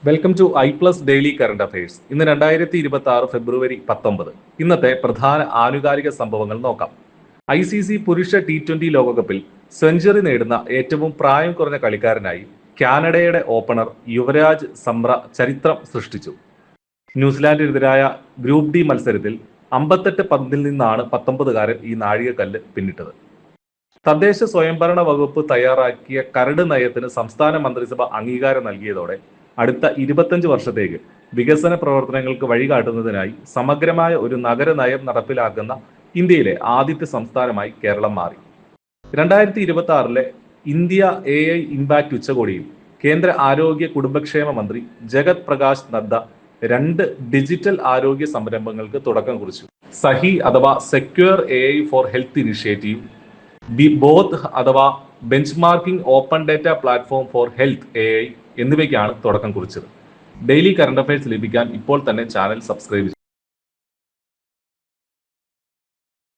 Welcome to ഐ+ daily current affairs. ഇന്ന് 2026 ഫെബ്രുവരി 19. ഇന്നത്തെ പ്രധാന ആനുകാലിക സംഭവങ്ങൾ നോക്കാം. ICC പുരുഷ T20 ലോകകപ്പിൽ സെഞ്ചുറി നേടുന്ന ഏറ്റവും പ്രായം കുറഞ്ഞ കളിക്കാരനായി കാനഡയുടെ ഓപ്പണർ യുവരാജ് സംറ ചരിത്രം സൃഷ്ടിച്ചു. ന്യൂസിലാൻഡിനെതിരായ ഗ്രൂപ്പ് ഡി മത്സരത്തിൽ 58 പന്തിൽ നിന്നാണ് 19കാരൻ ഈ നാഴികക്കല്ല് പിന്നിട്ടത്. തദ്ദേശ സ്വയംഭരണ വകുപ്പ് തയ്യാറാക്കിയ കരട് നയത്തിന് സംസ്ഥാന മന്ത്രിസഭ അംഗീകാരം നൽകിയതോടെ അടുത്ത 25 വർഷത്തേക്ക് വികസന പ്രവർത്തനങ്ങൾക്ക് വഴികാട്ടുന്നതിനായി സമഗ്രമായ ഒരു നഗര നയം നടപ്പിലാക്കുന്ന ഇന്ത്യയിലെ ആദ്യത്തെ സംസ്ഥാനമായി കേരളം മാറി. 2026 ഇന്ത്യ AI ഇമ്പാക്ട് ഉച്ചകോടിയിൽ കേന്ദ്ര ആരോഗ്യ കുടുംബക്ഷേമ മന്ത്രി ജഗത് പ്രകാശ് നദ്ദ 2 ഡിജിറ്റൽ ആരോഗ്യ സംരംഭങ്ങൾക്ക് തുടക്കം കുറിച്ചു. സഹി അഥവാ secure AI for health initiative, BODH അഥവാ benchmarking open data platform for health AI എന്നിവയ്ക്കാണ് തുടക്കം കുറിച്ചത്. ഡെയിലി കറണ്ട് അഫയേഴ്സ് ലഭിക്കാൻ ഇപ്പോൾ തന്നെ ചാനൽ സബ്സ്ക്രൈബ് ചെയ്യും.